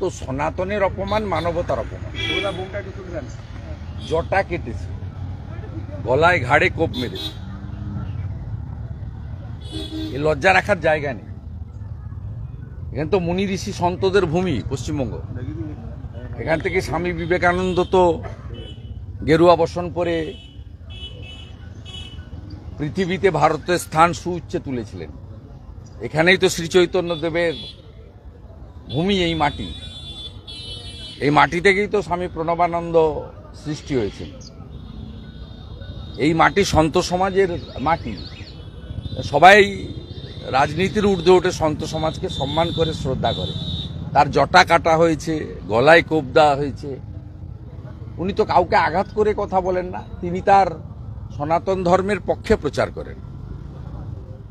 তো সনাতনের অপমান, মানবতার অপমান। জটা কেটেছে, গলায় ঘাড়ে কোপ মেরেছে, এ লজ্জা রাখার জায়গা নেই। এখানে তো মুনি ঋষি সন্তদের ভূমি পশ্চিমবঙ্গ। এখান থেকে স্বামী বিবেকানন্দ তো গেরুয়া বসন পরে পৃথিবীতে ভারতের স্থান সুউচ্চে তুলেছিলেন। এখানেই তো শ্রী চৈতন্যদেবের ভূমি, এই মাটি। এই মাটি থেকেই তো স্বামী প্রণবানন্দ সৃষ্টি হয়েছে। এই মাটি সন্ত সমাজের মাটি। সবাই রাজনীতির ঊর্ধ্বে উঠে সন্ত সমাজকে সম্মান করে, শ্রদ্ধা করে। তার জটা কাটা হয়েছে, গলায় কোপ দেওয়া হয়েছে। উনি তো কাউকে আঘাত করে কথা বলেন না, তিনি তার সনাতন ধর্মের পক্ষে প্রচার করেন।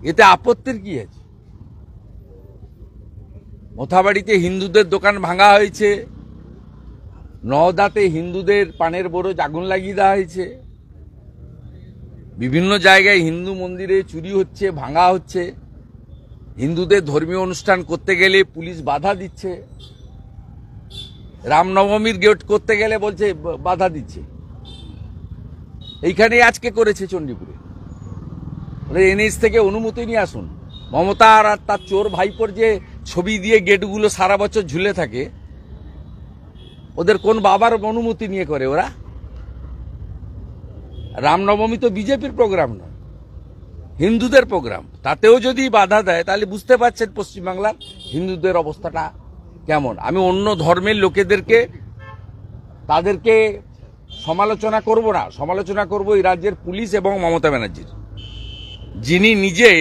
এতে আপত্তির কি আছে? মোথাবাড়িতে হিন্দুদের দোকান ভাঙা হয়েছে, নওদাতে হিন্দুদের পানের বরজ আগুন লাগিয়ে দেওয়া হয়েছে, বিভিন্ন জায়গায় হিন্দু মন্দিরে চুরি হচ্ছে, ভাঙা হচ্ছে, হিন্দুদের ধর্মীয় অনুষ্ঠান করতে গেলে পুলিশ বাধা দিচ্ছে, রামনবমীর গেট করতে গেলে বলছে বাধা দিচ্ছে। এইখানে আজকে করেছে চণ্ডীপুরে। এনএইচ থেকে অনুমতি নিয়ে আসুন। মমতা আর তার চোর ভাইপোর যে ছবি দিয়ে গেটগুলো সারা বছর ঝুলে থাকে, ওদের কোন বাবার অনুমতি নিয়ে করে ওরা? রামনবমী তো বিজেপির প্রোগ্রাম নয়, হিন্দুদের প্রোগ্রাম। তাতেও যদি বাধা দেয় তাহলে বুঝতে পারছেন পশ্চিমবাংলার হিন্দুদের অবস্থাটা কেমন। আমি অন্য ধর্মের লোকেদেরকে, তাদেরকে সমালোচনা করব না, সমালোচনা করব এই রাজ্যের পুলিশ এবং মমতা ব্যানার্জির, যিনি নিজে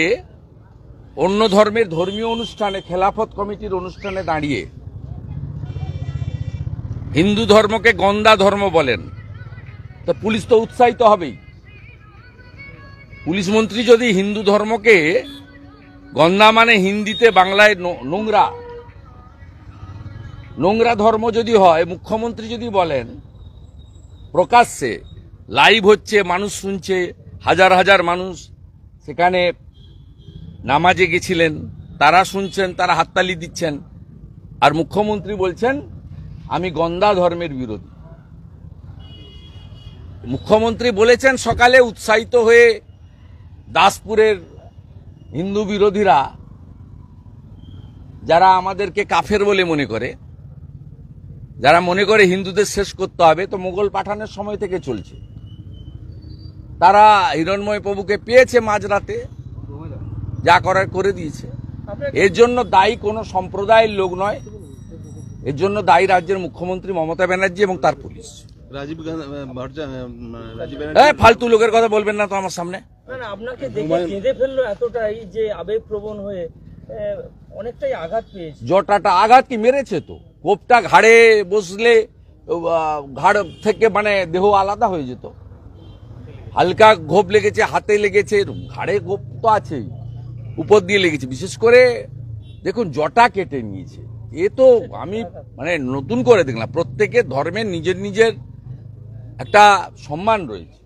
অন্য ধর্মের ধর্মীয় অনুষ্ঠানে, খেলাফত কমিটির অনুষ্ঠানে দাঁড়িয়ে হিন্দু ধর্মকে গন্দা ধর্ম বলেন। তো পুলিশ তো উৎসাহিত হবেই। পুলিশ মন্ত্রী যদি হিন্দু ধর্মকে গন্দা মানে হিন্দিতে বাংলায় নোংরা, নোংরা ধর্ম যদি হয়, মুখ্যমন্ত্রী যদি বলেন প্রকাশ্যে, লাইভ হচ্ছে, মানুষ শুনছে, হাজার হাজার মানুষ সেখানে নামাজে গেছিলেন, তারা শুনছেন, তারা হাততালি দিচ্ছেন, আর মুখ্যমন্ত্রী বলছেন আমি গন্দা ধর্মের বিরোধী। মুখ্যমন্ত্রী বলেছেন সকালে উৎসাহিত হয়ে দাসপুরের হিন্দু বিরোধীরা, যারা আমাদেরকে কাফের বলে মনে করে, যারা মনে করে হিন্দুদের শেষ করতে হবে, তো মোগল পাঠানের সময় থেকে চলছে। তারা হিরণময় প্রভুকে পেয়েছে মাঝরাতে, যা করার করে দিয়েছে। এর জন্য দায়ী কোনো সম্প্রদায়ের লোক নয়, এর জন্য দায়ী রাজ্যের মুখ্যমন্ত্রী মমতা ব্যানার্জি এবং তার পুলিশ। ফালতু লোকের কথা বলবেন না তো আমার সামনে। আপনাকে দেখে কেঁদে ফেললো এতটাই যে আবেগপ্রবণ হয়ে অনেকটাই আঘাত পেয়েছে। জটাটা আঘাত কি মেরেছে? তো কোপটা ঘাড়ে বসলে ঘাড় থেকে মানে দেহ আলাদা হয়ে যেত। হালকা ঘোপ লেগেছে, হাতে লেগেছে, ঘাড়ে ঘোপ তো আছেই, উপর দিয়ে লেগেছে। বিশেষ করে দেখুন জটা কেটে নিয়েছে। এ তো আমি মানে নতুন করে দেখলাম। প্রত্যেকের ধর্মের নিজের নিজের একটা সম্মান রয়েছে,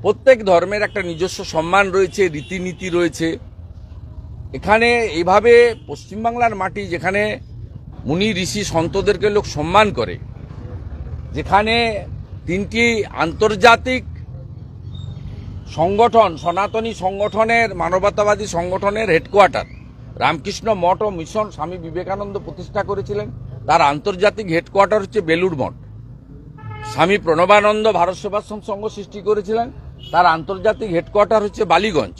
প্রত্যেক ধর্মের একটা নিজস্ব সম্মান রয়েছে, রীতিনীতি রয়েছে। এখানে এইভাবে পশ্চিমবাংলার মাটি, যেখানে মুনি ঋষি সন্তদেরকে লোক সম্মান করে, যেখানে 3টি আন্তর্জাতিক সংগঠন, সনাতনী সংগঠনের, মানবতাবাদী সংগঠনের হেডকোয়ার্টার, রামকৃষ্ণ মঠ ও মিশন স্বামী বিবেকানন্দ প্রতিষ্ঠা করেছিলেন, তার আন্তর্জাতিক হেডকোয়ার্টার হচ্ছে বেলুড় মঠ। স্বামী প্রণবানন্দ ভারত সেবাশ্রম সংঘ সৃষ্টি করেছিলেন, তার আন্তর্জাতিক হেডকোয়ার্টার হচ্ছে বালিগঞ্জ।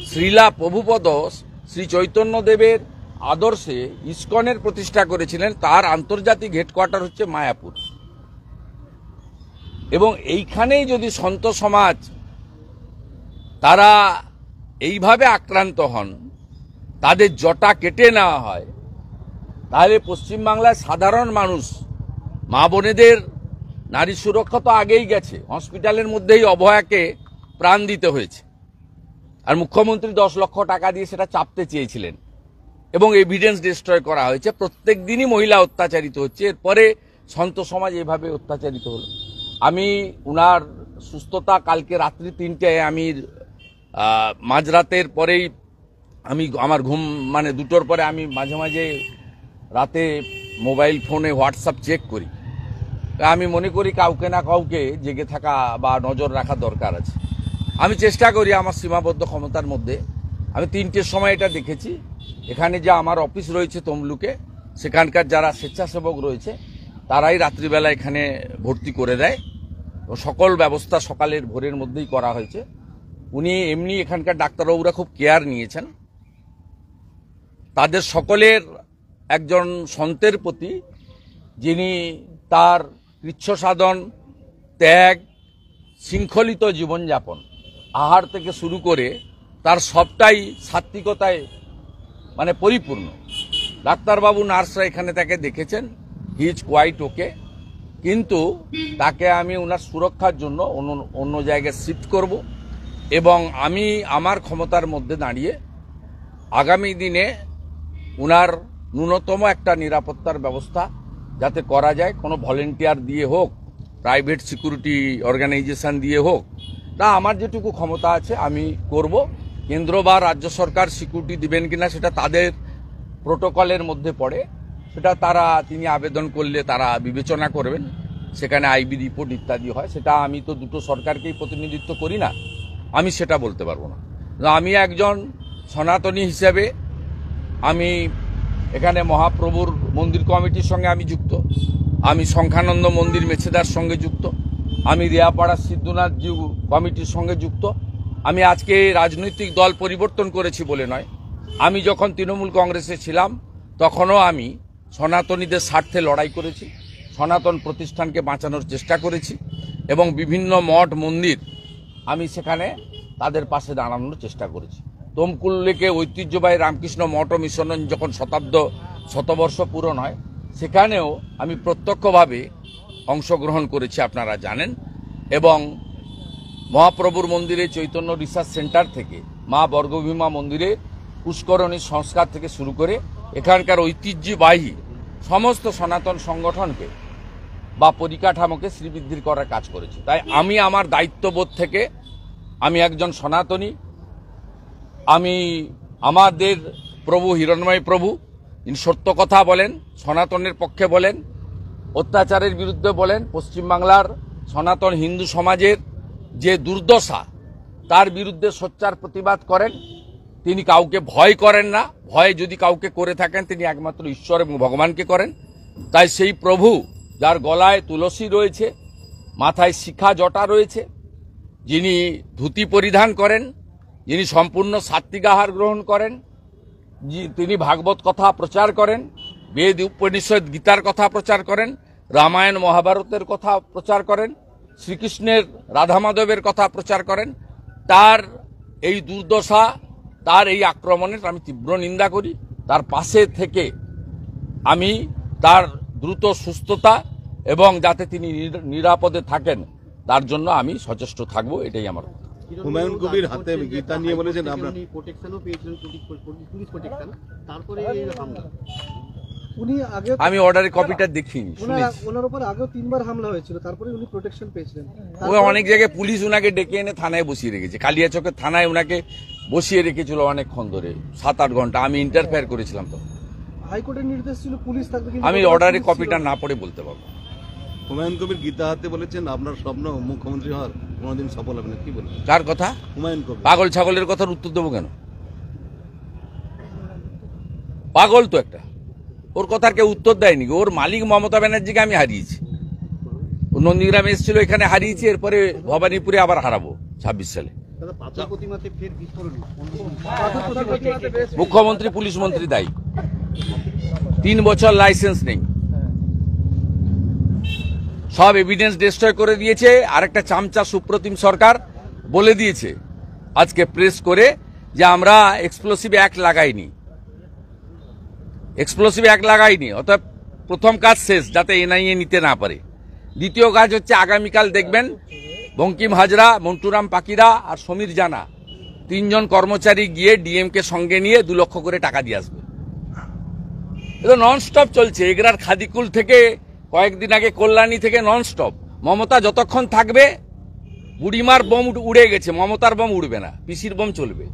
শ্রীলা প্রভুপদ শ্রী চৈতন্যদেবের আদর্শে ইসকনের প্রতিষ্ঠা করেছিলেন, তার আন্তর্জাতিক হেডকোয়ার্টার হচ্ছে মায়াপুর। এবং এইখানেই যদি সন্ত সমাজ তারা এইভাবে আক্রান্ত হন, তাদের জটা কেটে নেওয়া হয়, তাহলে পশ্চিমবাংলার সাধারণ মানুষ, মা বোনেদের নারী সুরক্ষা তো আগেই গেছে, হসপিটালের মধ্যেই অভয়াকে প্রাণ দিতে হয়েছে, আর মুখ্যমন্ত্রী 10 লক্ষ টাকা দিয়ে সেটা চাপতে চেয়েছিলেন এবং এভিডেন্স ডিস্ট্রয় করা হয়েছে। প্রত্যেক দিনই মহিলা অত্যাচারিত হচ্ছে, এরপরে সন্ত সমাজ এভাবে অত্যাচারিত হলো। আমি উনার সুস্থতা, কালকে রাত্রি 3টায় আমি মাঝরাতের পরেই আমি আমার ঘুম মানে 2টোর পরে আমি মাঝে মাঝে রাতে মোবাইল ফোনে হোয়াটসঅ্যাপ চেক করি, আমি মনে করি কাউকে না কাউকে জেগে থাকা বা নজর রাখা দরকার আছে। আমি চেষ্টা করি আমার সীমাবদ্ধ ক্ষমতার মধ্যে। আমি 3টের সময় এটা দেখেছি, এখানে যে আমার অফিস রয়েছে তমলুকে, সেখানকার যারা স্বেচ্ছাসেবক রয়েছে তারাই রাত্রিবেলা এখানে ভর্তি করে দেয়। সকল ব্যবস্থা সকালের ভোরের মধ্যেই করা হয়েছে। উনি এমনি এখানকার ডাক্তারবাবুরা খুব কেয়ার নিয়েছেন। তাদের সকলের একজন সন্তের প্রতি, যিনি তার কৃচ্ছ সাধন, ত্যাগ, শৃঙ্খলিত জীবনযাপন, আহার থেকে শুরু করে তার সবটাই সাত্বিকতায় মানে পরিপূর্ণ। ডাক্তারবাবু নার্সরা এখানে তাকে দেখেছেন, হি ইজ কোয়াইট ওকে, কিন্তু তাকে আমি ওনার সুরক্ষার জন্য অন্য জায়গায় শিফট করব এবং আমি আমার ক্ষমতার মধ্যে দাঁড়িয়ে আগামী দিনে ওনার ন্যূনতম একটা নিরাপত্তার ব্যবস্থা যাতে করা যায়, কোনো ভলেন্টিয়ার দিয়ে হোক, প্রাইভেট সিকিউরিটি অর্গানাইজেশন দিয়ে হোক, তা আমার যেটুকু ক্ষমতা আছে আমি করব। কেন্দ্র বা রাজ্য সরকার সিকিউরিটি দিবেন কিনা সেটা তাদের প্রোটোকলের মধ্যে পড়ে, সেটা তিনি আবেদন করলে তারা বিবেচনা করবেন। সেখানে আইবি রিপোর্ট ইত্যাদি হয়, সেটা আমি তো দুটো সরকারকেই প্রতিনিধিত্ব করি না, আমি সেটা বলতে পারবো না। আমি একজন সনাতনী হিসেবে আমি এখানে মহাপ্রভুর মন্দির কমিটির সঙ্গে আমি যুক্ত, আমি সংখ্যানন্দ মন্দির মেছেদার সঙ্গে যুক্ত, আমি রিয়াপাড়া সিদ্ধনাথ জিউ কমিটির সঙ্গে যুক্ত। আমি আজকে রাজনৈতিক দল পরিবর্তন করেছি বলে নয়, আমি যখন তৃণমূল কংগ্রেসে ছিলাম তখনও আমি সনাতনীদের স্বার্থে লড়াই করেছি, সনাতন প্রতিষ্ঠানকে বাঁচানোর চেষ্টা করেছি এবং বিভিন্ন মঠ মন্দির আমি সেখানে তাদের পাশে দাঁড়ানোর চেষ্টা করেছি। তমকুল্লেকে ঐতিহ্যবাহী রামকৃষ্ণ মঠ ও মিশন যখন শতবর্ষ পূরণ হয়, সেখানেও আমি প্রত্যক্ষভাবে অংশগ্রহণ করেছি, আপনারা জানেন। এবং মহাপ্রভুর মন্দিরে চৈতন্য রিসার্চ সেন্টার থেকে মা বর্গভীমা মন্দিরে পুষ্করণী সংস্কার থেকে শুরু করে এখানকার ঐতিহ্যবাহী সমস্ত সনাতন সংগঠনকে বা পরিকাঠামোকে শ্রীবৃদ্ধির করার কাজ করেছি। তাই আমি আমার দায়িত্ববোধ থেকে, আমি একজন সনাতনী, আমি আমাদের প্রভু হিরণ্ময় প্রভু, তিনি সত্য কথা বলেন, সনাতনের পক্ষে বলেন, অত্যাচারের বিরুদ্ধে বলেন, পশ্চিমবাংলার সনাতন হিন্দু সমাজের যে দুর্দশা তার বিরুদ্ধে সোচ্চার প্রতিবাদ করেন। তিনি কাউকে ভয় করেন না, ভয় যদি কাউকে করে থাকেন তিনি একমাত্র ঈশ্বর এবং ভগবানকে করেন। তাই সেই প্রভু যার গলায় তুলসী রয়েছে, মাথায় শিখা জটা রয়েছে, যিনি ধুতি পরিধান করেন, যিনি সম্পূর্ণ সাত্বিক আহার গ্রহণ করেন, তিনি ভাগবত কথা প্রচার করেন, বেদ উপনিষদ গীতার কথা প্রচার করেন, রামায়ণ মহাভারতের কথা প্রচার করেন, শ্রীকৃষ্ণের রাধা মাধবের কথা প্রচার করেন, তার এই দুর্দশা, তার এই আক্রমণের আমি তীব্র নিন্দা করি। তার পাশে থেকে আমি তার দ্রুত সুস্থতা এবং যাতে তিনি নিরাপদে থাকেন তার জন্য আমি সচেষ্ট থাকবো, এটাই আমার কথা। হুমায়ুন কবির হাতে গীতা নিয়ে বলেছেন আমরা প্রোটেকশনও পেয়েছিলেন, পুলিশ প্রোটেকশন, তারপরে এই হামলা। উনি আগে আমি অর্ডারের কপিটা দেখিনি, ওনার উপর আগেও 3বার হামলা হয়েছিল, তারপরে উনি প্রোটেকশন পেয়েছিলেন। ও অনেক জায়গায় পুলিশ উনাকে ডেকে এনে থানায় বসিয়ে রেখেছে, কালিয়াচকের থানায় উনাকে বসিয়ে রেখেছিল অনেকক্ষণ ধরে, 7-8 ঘন্টা। আমি ইন্টারফেয়ার করেছিলাম তো। হাইকোর্টের নির্দেশ ছিল পুলিশ থাকবে, আমি অর্ডারের কপিটা না পড়ে বলতে পারবো। হুমায়ুন কবির গীতা হাতে বলেছেন আপনার স্বপ্ন মুখ্যমন্ত্রী হওয়ার, কোনোদিন সফল হবে না, কি বলেন? কার কথা? হুমায়ুন কবির। পাগল ছাগলের কথার উত্তর দেবো কেন? পাগল তো একটা, ওর কথার কেউ উত্তর দেয়নি। ওর মালিক মমতা ব্যানার্জিকে আমি হারিয়েছি, ও নন্দীগ্রামে এসেছিল, এখানে হারিয়েছি, এরপরে ভবানীপুরে আবার হারাবো 26 সালে। পাথর প্রতিমাতে ফের বিস্ফোরণ, মুখ্যমন্ত্রী পুলিশ মন্ত্রী দায়ী। 3 বছর লাইসেন্স নেই, সব এভিডেন্স ডিস্ট্রয় করে দিয়েছে। আরেকটা চামচা সুপ্রতিম সরকার বলে দিয়েছে আজকে প্রেস করে যে আমরা এক্সপ্লোসিভ অ্যাক্ট লাগাইনি, এক্সপ্লোসিভ অ্যাক্ট লাগাইনি। অর্থাৎ প্রথম কাজ শেষ, যাতে এনআইএ নিতে না পারে। দ্বিতীয় কাজ হচ্ছে আগামীকাল দেখবেন বঙ্কিম হাজরা, মন্টুরাম পাকিরা আর সমীর জানা 3 জন কর্মচারী গিয়ে ডিএমকে সঙ্গে নিয়ে 2 লক্ষ করে টাকা দিয়ে আসবে। এটা ননস্টপ চলছে, এগরার খাদিকুল থেকে কয়েকদিন আগে কল্যাণী থেকে ননস্টপ। মমতা যতক্ষণ থাকবে, বুড়িমার বোম উড়ে গেছে, মমতার বোম উড়বে না, পিসির বোম চলবে।